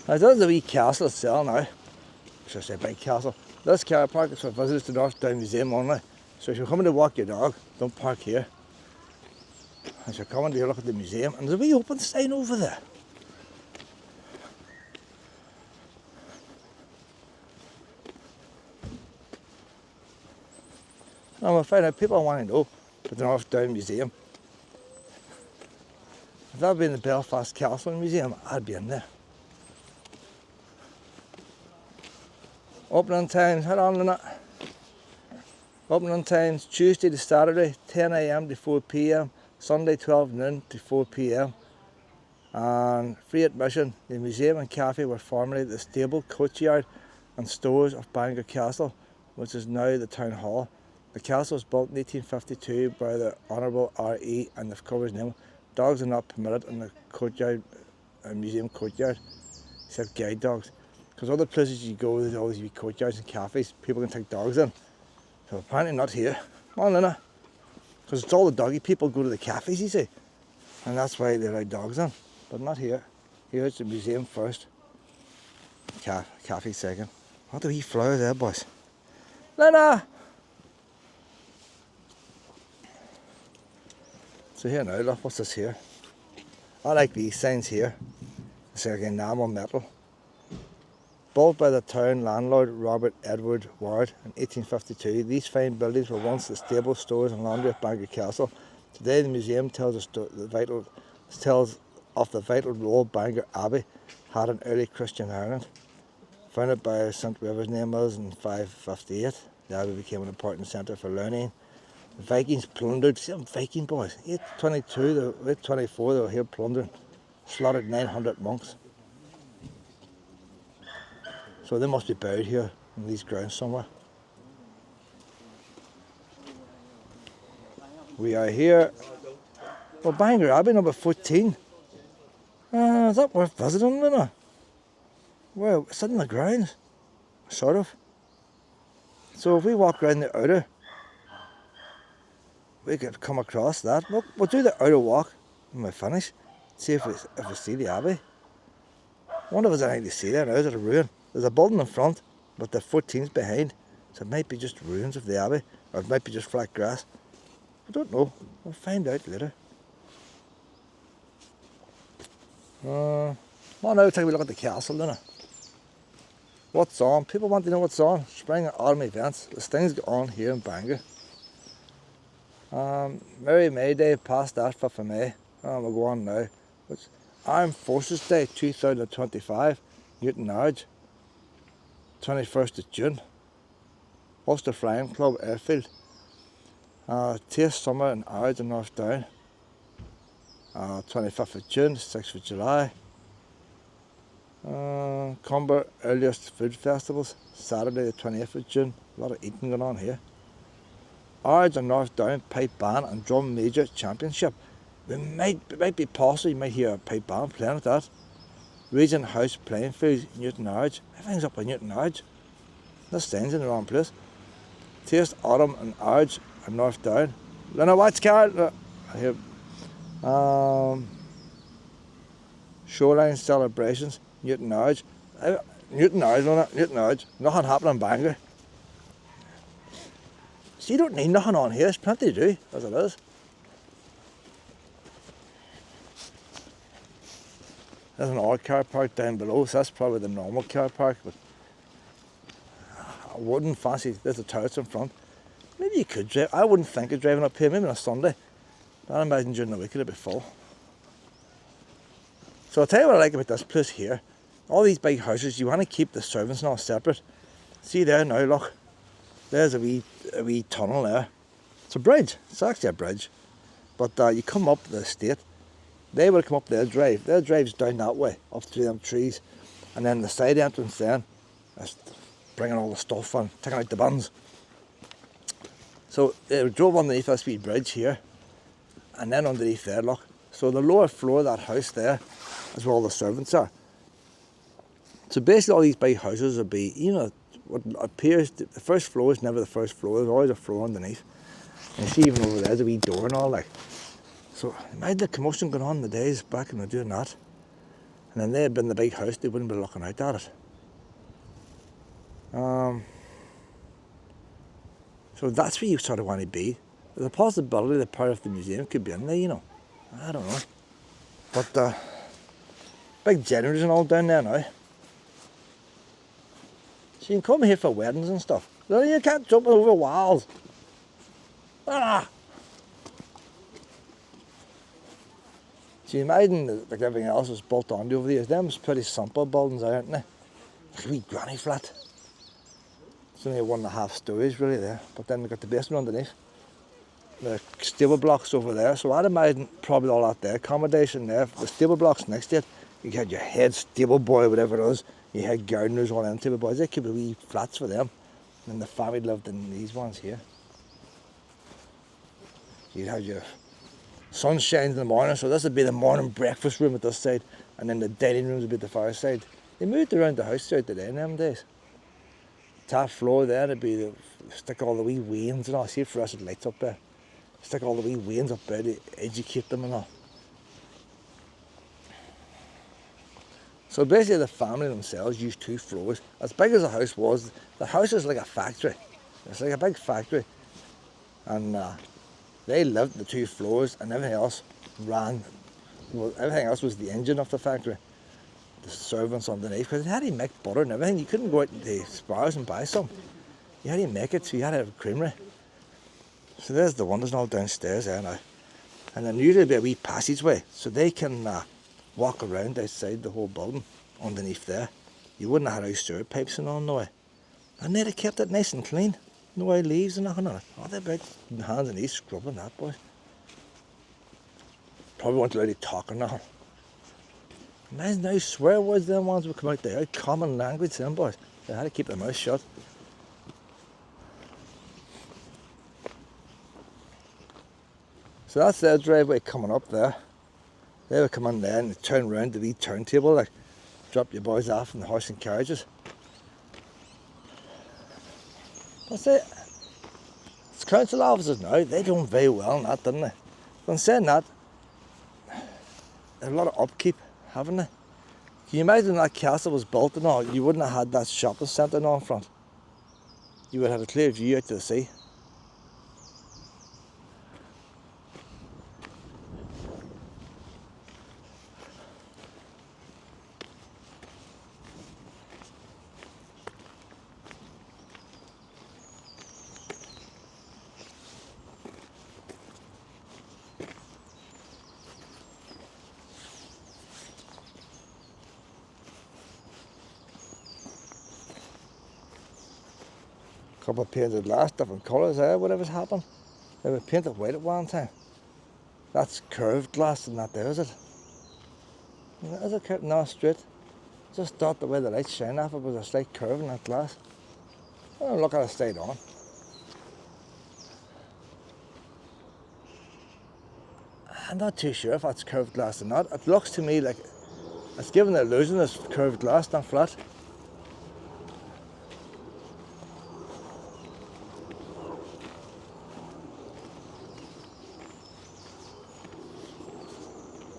Now there's a wee castle itself now. Should I say big castle. This car park is for visitors to North Down Museum only. So if you're coming to walk your dog, don't park here. As you're coming to look at the museum, and there's a wee open sign over there. And we'll find out people want to know about the North Down Museum. If that had been the Belfast Castle Museum, I'd be in there. Opening times, hold on a minute. Opening times Tuesday to Saturday, 10 AM to 4 PM, Sunday 12 noon to 4 PM. And free admission. The museum and cafe were formerly the stable, coachyard and stores of Bangor Castle, which is now the town hall. The castle was built in 1852 by the Honourable R.E. and the cover's name. Dogs are not permitted in the courtyard, museum courtyard, except guide dogs. Because other places you go, there's always be courtyards and cafes, people can take dogs in. So apparently not here. Come on, Lena. Because it's all the doggy people go to the cafes, you see. And that's why they allow dogs in. But not here. Here it's the museum first. Cafe second. What a wee flower there, boys. Lena! So here now, look, what's this here? I like these signs here. It's like enamel metal. Built by the town landlord Robert Edward Ward in 1852, these fine buildings were once the stable, stores and laundry of Bangor Castle. Today the museum tells of the vital role Bangor Abbey had in early Christian Ireland. Founded by St. Whoever's name was in 558, the Abbey became an important centre for learning. The Vikings plundered, see them Viking boys, 822, 824 they were here plundering, slaughtered 900 monks. So they must be buried here in these grounds somewhere. We are here. Well, Bangor Abbey number 14. Is that worth visiting, Lena? Well, it's in the grounds, sort of. So if we walk around the outer, we could come across that. We'll do the outer walk when we finish. See if we see the Abbey. I wonder if there's anything to see there now. Is it a ruin? There's a building in front, but the 14's behind. So it might be just ruins of the Abbey, or it might be just flat grass. I don't know. We'll find out later. Well, now take a look at the castle, don't I? What's on? People want to know what's on. Spring and autumn events. There's things going on here in Bangor. Merry May Day, past that, 5th of May. We'll go on now. It's Armed Forces Day 2025, Newton Ards. 21st of June. Ulster Flying Club Airfield. Taste Summer in Ards and North Down. 25th of June, 6th of July. Comgall Earliest Food Festivals, Saturday the 20th of June. A lot of eating going on here. Ards and North Down Pipe Band and Drum Major Championship. It might be possible you might hear a pipe band playing at that. Regent House Playing Fields, Newton Ards. Everything's up in Newton Ards. This stands in the wrong place. Taste Autumn and Ards and North Down. Lena, watch Carl. Here. Shoreline Celebrations, Newton Ards. Newton Ards, Lena, Newton Ards. Nothing happening in Bangor. So you don't need nothing on here. There's plenty to do, as it is. There's an odd car park down below, so that's probably the normal car park, but I wouldn't fancy, there's a terrace in front. Maybe you could drive, I wouldn't think of driving up here, maybe on a Sunday. But I imagine during the week it'll be full. So I'll tell you what I like about this place here. All these big houses, you want to keep the servants and all separate. See there now, look. There's a wee tunnel there. It's a bridge, it's actually a bridge. But you come up the estate. They will come up their drive. Their drive's down that way, up through them trees. And then the side entrance then is bringing all the stuff and taking out the bins. So they drove underneath this wee bridge here. And then underneath there, look. So the lower floor of that house there is where all the servants are. So basically all these big houses will be, you know, what appears, the first floor is never the first floor. There's always a floor underneath. And you see even over there's a wee door and all like. So imagine the commotion going on in the days back when they're doing that. And then they'd been the big house, they wouldn't be looking out at it. So that's where you sort of want to be. There's a possibility that part of the museum could be in there, you know. I don't know. But big generators and all down there now. So you can come here for weddings and stuff. No, you can't jump over walls. Ah! So you imagine that like everything else was built onto over the years. Them was pretty simple buildings, aren't they? Like a wee granny flat. It's only 1.5 stories really there, but then we've got the basement underneath. The stable blocks over there, so I'd imagine probably all that there, accommodation there, the stable blocks next to it. You had your head stable boy, whatever it is. You had gardeners, one of them stable boys. They could be wee flats for them. And the family lived in these ones here. You'd have your sun shines in the morning, so this would be the morning breakfast room at this side, and then the dining rooms would be the far side. They moved around the house throughout the day in them days. Top floor there would be the stick all the wee wains and all. See for us, it lights up there. Stick all the wee wains up there to educate them and all. So basically the family themselves used 2 floors. As big as the house was, the house is like a factory. It's like a big factory. And they lived the 2 floors and everything else ran. Well, everything else was the engine of the factory. The servants underneath, because they had to make butter and everything. You couldn't go out to Spars and buy some. You had to make it, so you had to have a creamery. So there's the windows all downstairs there now. And then usually be a wee passageway, so they can walk around outside the whole building underneath there. You wouldn't have had house sewer pipes and all, no way. And they'd have kept it nice and clean. No way leaves and nothing on it. Oh, they're about hands and knees scrubbing that, boys. Probably weren't allowed to talk or nothing. Imagine how swear words them ones would come out there. Common language, them boys. They had to keep their mouth shut. So that's their driveway coming up there. They would come in there and turn around the wee turntable, like drop your boys off in the horse and carriages. That's it. It's council officers now, they done very well in that, didn't they? But in saying that, there's a lot of upkeep, haven't they? Can you imagine that castle was built and all, you wouldn't have had that shopping centre in front. You would have had a clear view out to the sea. Couple of painted glass, different colours there, whatever's happened. They were painted white at one time. That's curved glass and that there, is it? Is it curved? No, straight. Just thought the way the light shine off it was a slight curve in that glass. I'll look at it straight on. I'm not too sure if that's curved glass or not. It looks to me like it's giving the illusion it's curved glass, not flat.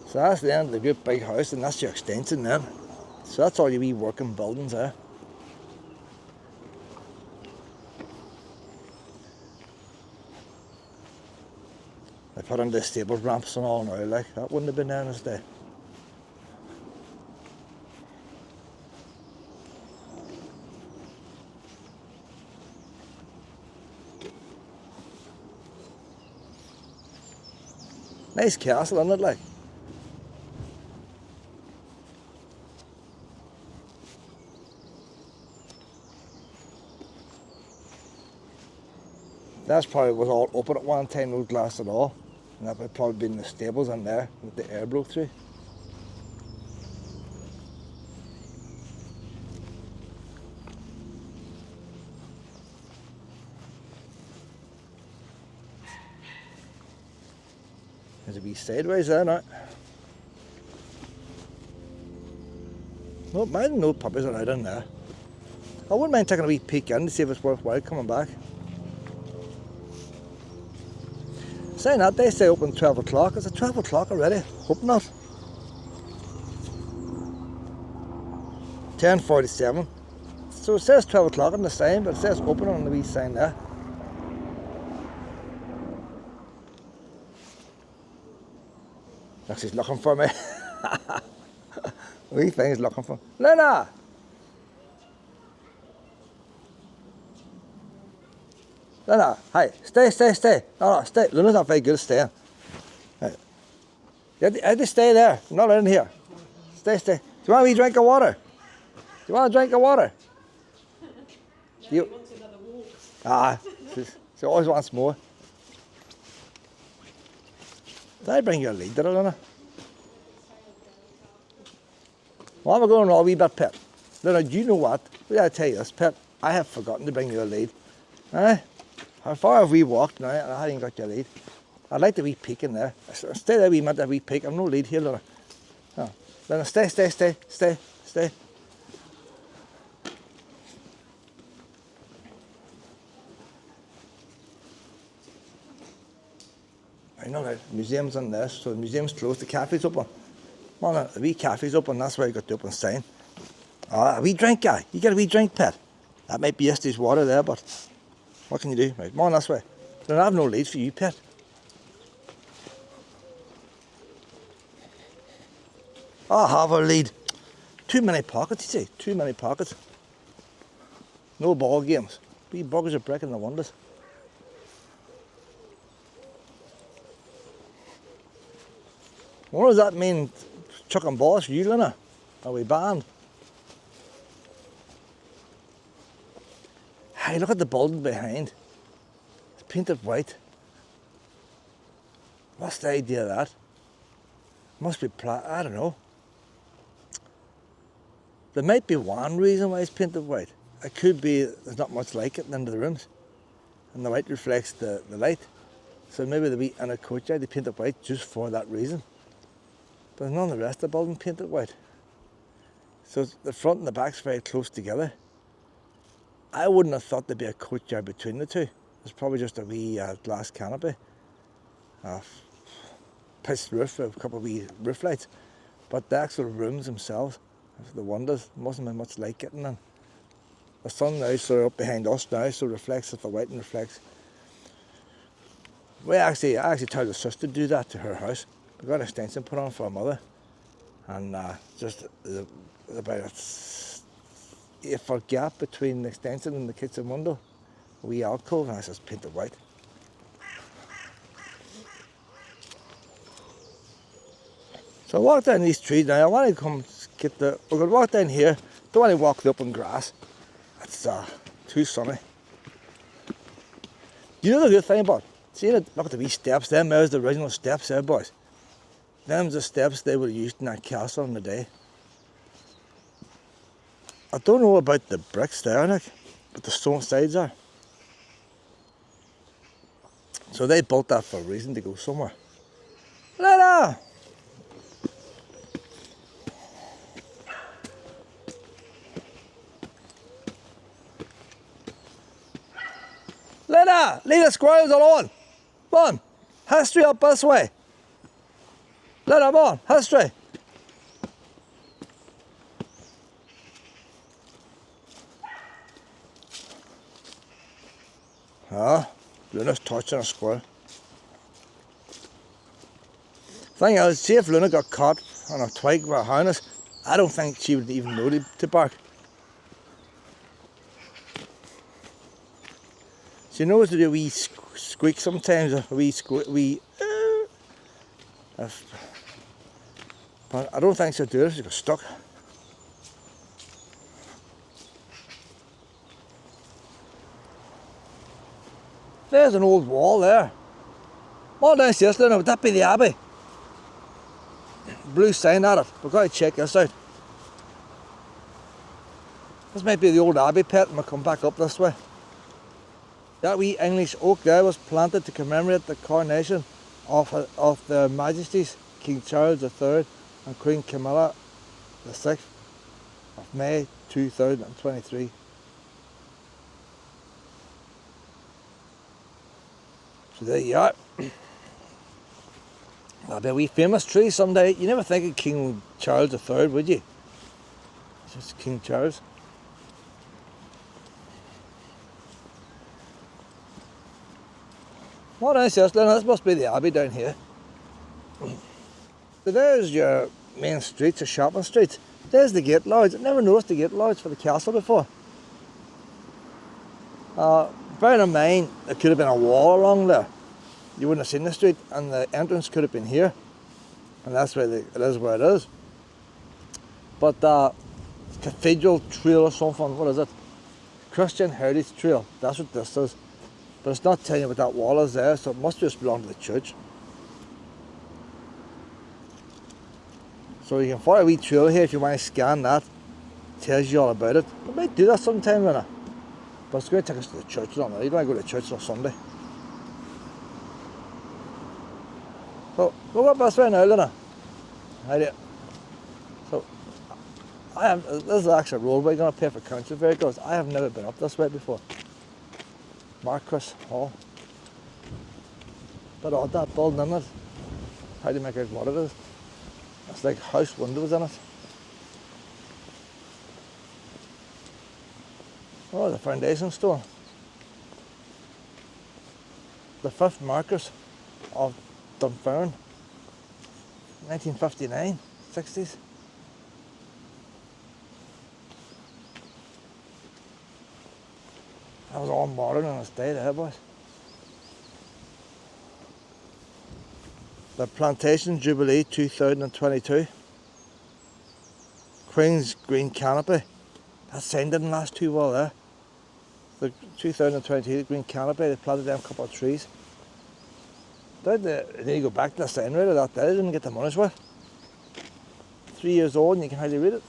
So that's the end of the great big house, and that's your extension then. So that's all your wee working buildings there. They put in the stable ramps and all now, like that wouldn't have been there in this day. Nice castle, isn't it, like? That's probably was all open at one time, no glass at all. And that would probably been the stables in there that the air blew through. There's a wee sideways there now. No, mind no puppies are out in there. I wouldn't mind taking a wee peek in to see if it's worthwhile coming back. Saying that, they say open 12 o'clock. Is it 12 o'clock already? Hope not. 10:47. So it says 12 o'clock on the sign, but it says open on the wee sign there. She's looking for me. Wee thing's looking for me. Lena! Lena, hi. Stay. No, stay. Luna's not very good at staying. Right. You have to stay there. I'm not in here. Stay. Do you want a wee drink of water? Do you want a drink of water? You wants another walk. She always wants more. Did I bring you a lead, did I, Luna? Well, I'm going a wee bit, Pet. Luna, do you know what? I gotta tell you this, Pet. I have forgotten to bring you a lead. How far have we walked now? And I haven't got your lead. I'd like the wee peek in there. Stay there, wee minute, a wee peek. I've no lead here, Luna. No. Luna, stay. I know the museum's on this, so the museum's closed, the cafe's open. Well, the wee cafe's open, that's why I got the open sign. A wee drink, guy. You get a wee drink, Pet. That might be yesterday's water there, but what can you do? Right, come on this way. I have no leads for you, Pet. I have a lead. Too many pockets, you see. Too many pockets. No ball games. Wee buggers are breaking the windows. What does that mean? Chucking balls for you, Lena? Are we banned? Hey, look at the building behind. It's painted white. What's the idea of that? Must be I don't know. There might be one reason why it's painted white. It could be there's not much light getting into the rooms, and the white reflects the light. So maybe the wee inner courtyard they painted white just for that reason. But none of the rest of the building painted white. So the front and the back's very close together. I wouldn't have thought there'd be a courtyard between the two. There's probably just a wee glass canopy, pitched roof, a couple of wee roof lights. But the actual rooms themselves, the windows, mustn't be much light getting in. The sun now is sort of up behind us now, so reflects the white and reflects. I actually told the sister to do that to her house. We got an extension put on for her mother, and just about a 8-foot gap between the extension and the kitchen window, a wee alcove, and I just painted white. So I walked down these trees now. I want to come get we're going to walk down here. Don't want to walk the open grass. It's too sunny. You know the good thing about, see, look at the wee steps. There's the original steps there, boys. Them's the steps they were used in that castle in the day. I don't know about the bricks there, Nick, but the stone sides are. So they built that for a reason, to go somewhere. Lena! Lena! Leave the squirrels alone! Come on! History up this way! Lena, come on! History! Luna's touching a squirrel. Thing is, see if Luna got caught on a twig with a harness, I don't think she would even know to bark. She knows to do a wee squeak sometimes, a wee but I don't think she'll do it if she got stuck. There's an old wall there. All downstairs, Luna, would that be the Abbey? Blue sign at it. We've got to check this out. This might be the old Abbey, Pet, and we'll come back up this way. That wee English oak there was planted to commemorate the coronation of their Majesties, King Charles III and Queen Camilla VI of May 2023. So there you are. That'll be a wee famous tree someday. You never think of King Charles III, would you? It's King Charles. What is this? This must be the Abbey down here. So there's your main streets, your shopping streets. There's the gate lodge. I've never noticed the gate lodge for the castle before. Bearing in mind, there could have been a wall along there. You wouldn't have seen the street, and the entrance could have been here. And that's where it is where it is. But Cathedral Trail or something, what is it? Christian Heritage Trail, that's what this is. But it's not telling you what that wall is there, so it must just belong to the church. So you can follow a wee trail here if you want to scan that. It tells you all about it. We might do that sometime, Lena. But it's going to take us to the church, don't it? You don't want to go to church on Sunday. So, go up this way now, Lena. Right. So, this is actually a roadway going to pay for council vehicles. I have never been up this way before. Marquis Hall. But odd that building in it. How do you make out what it is? It's like house windows in it. Oh, the foundation stone. The 5th Marquis of Dunfermline. 1959, 60s. That was all modern in its day there, boys. The Plantation Jubilee 2022. Queen's Green Canopy. That sign didn't last too well there. The 2022 the Green Canopy, they planted them a couple of trees. They need to go back to the sign reader that day, they didn't get the money's worth. 3 years old and you can hardly read it.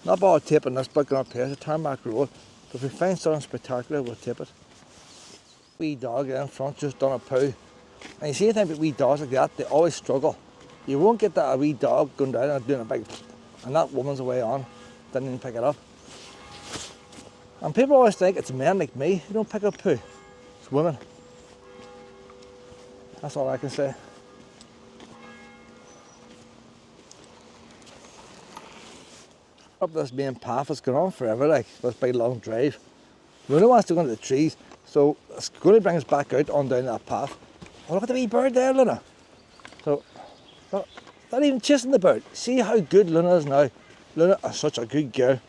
Not bother taping this bit going up here, it's a tarmac road. But if we find something spectacular, we'll tape it. Wee dog in front just done a poo. And you see anything about wee dogs like that, they always struggle. You won't get that a wee dog going down and doing a big, and that woman's away on, didn't even pick it up. And people always think it's men like me who don't pick up poo. It's women. That's all I can say. Up this main path, it's gone on forever, like this big long drive. Luna wants to go into the trees, so it's going to bring us back out on down that path. Oh, look at the wee bird there, Luna. So, not even chasing the bird. See how good Luna is now. Luna is such a good girl.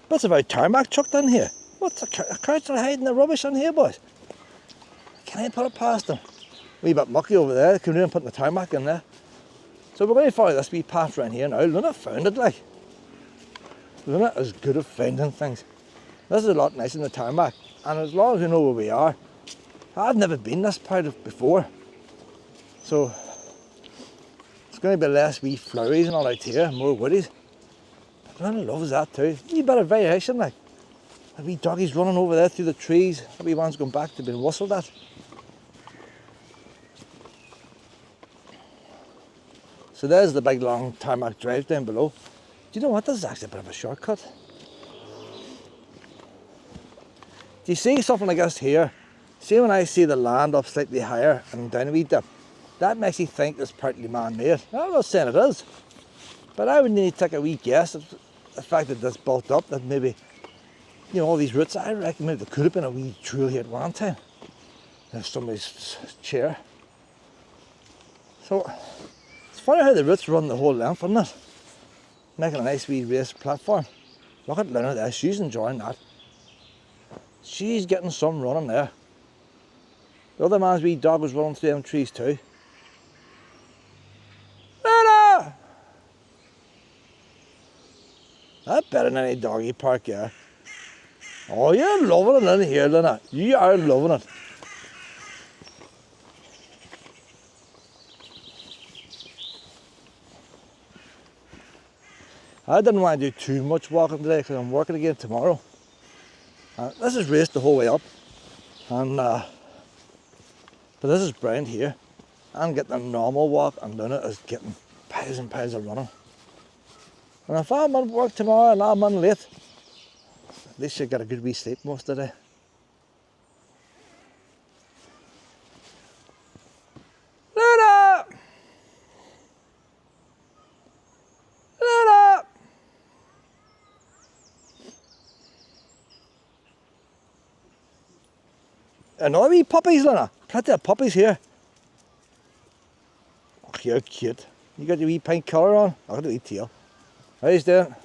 Bits of our tarmac chucked in here. What's a couch are hiding the rubbish in here, boys? Can I put it past them? A wee bit mucky over there, they come in and put the tarmac in there. So we're going to follow this wee path around here now. Luna found it, like. Luna is good at finding things. This is a lot nicer than the tarmac, and as long as we know where we are, I've never been this part of before, so it's going to be less wee flurries and all out here, more woodies. But Luna loves that too. A wee bit of variation, like. A wee doggy's running over there through the trees. A wee one's going back to being whistled at. So there's the big long tarmac drive down below. Do you know what? This is actually a bit of a shortcut. Do you see something like this here? See when I see the land up slightly higher and down a wee dip? That makes you think it's partly man-made. I'm not saying it is, but I would need to take a wee guess at the fact that this built up, that maybe, you know, all these roots, I reckon maybe there could have been a wee trail here at one time. There's somebody's chair. So, it's funny how the roots run the whole length, isn't it? Making a nice wee raised platform. Look at Luna there, she's enjoying that. She's getting some running there. The other man's wee dog was running through them trees too. Luna! That's better than any doggy park here. Oh, you're loving it in here, Luna. You are loving it. I didn't want to do too much walking today because I'm working again tomorrow. This is raced the whole way up, and but this is brown here. I'm getting a normal walk, and Luna is getting piles and piles of running. And if I'm on work tomorrow and I'm on late, at least she'll get a good wee sleep most of the day. Luna! Another wee puppies, Luna. Plenty of puppies here. Oh, you're cute. You got your wee pink colour on. Look at the wee tail. How you doing?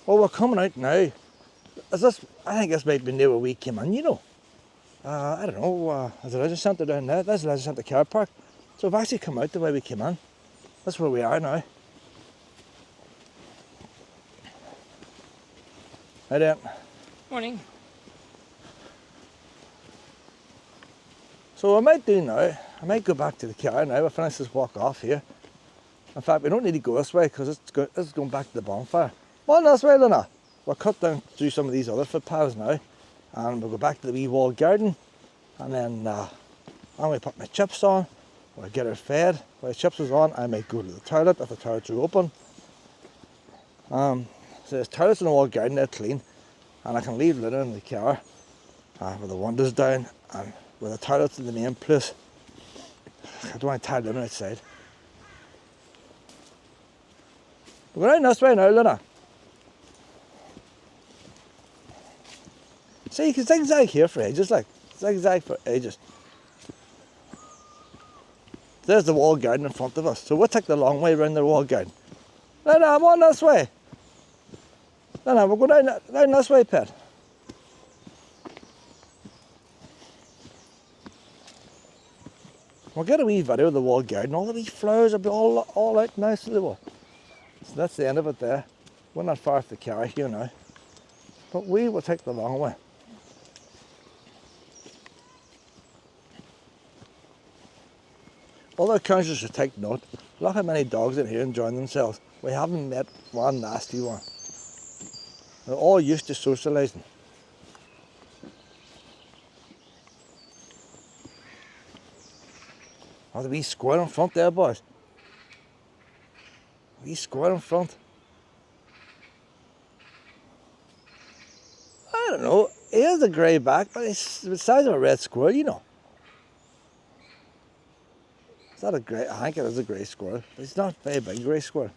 Well, we're coming out now. Is this? I think this might be near where we came in, you know. I don't know. There's a leisure centre down there. There's a leisure centre car park. So we've actually come out the way we came in. That's where we are now. Hi there. Morning. So what I might do now, I might go back to the car now. We'll finish this walk off here. In fact, we don't need to go this way because this is going back to the bonfire. Come on this way, Luna. We'll cut down through some of these other footpaths now. And we'll go back to the wee walled garden. And then I'm going to put my chips on. We'll get her fed. While the chips is on, I might go to the toilet if the toilets are open. So there's toilets in the walled garden, they're clean. And I can leave Luna in the car with the windows down and with the toilets in the main place. I don't want to tie Luna outside. We're going this way now, Luna. See, you can zigzag here for ages, like. Zigzag for ages. There's the walled garden in front of us. So we'll take the long way around the walled garden. No, I'm on this way. No, we'll go down this way, pet. We'll get a wee video of the walled garden. All the wee flowers will be all out nice in the wall. So that's the end of it there. We're not far off the car here now. But we will take the long way. Other councillors should take note. Look how many dogs in here enjoying themselves. We haven't met one nasty one. They're all used to socialising. Oh, the wee square in front there, boys. Wee square in front. I don't know. He has a grey back, but it's the size of a red squirrel, you know. Is that a grey? I think it is a grey squirrel. It's not a very big grey squirrel.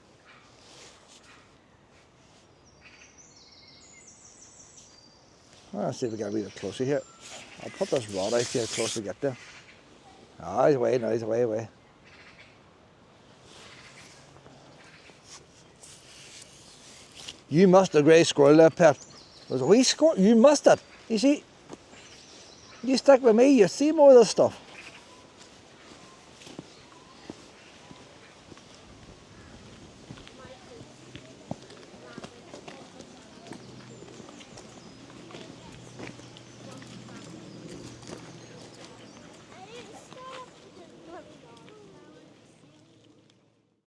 Let's see if we get a wee bit closer here. I'll put this rod out here how close we get there. Ah, he's away now, he's away. You must a grey squirrel there, Pep. There's a wee squirrel. You must it. You see, you stick with me, you see more of this stuff.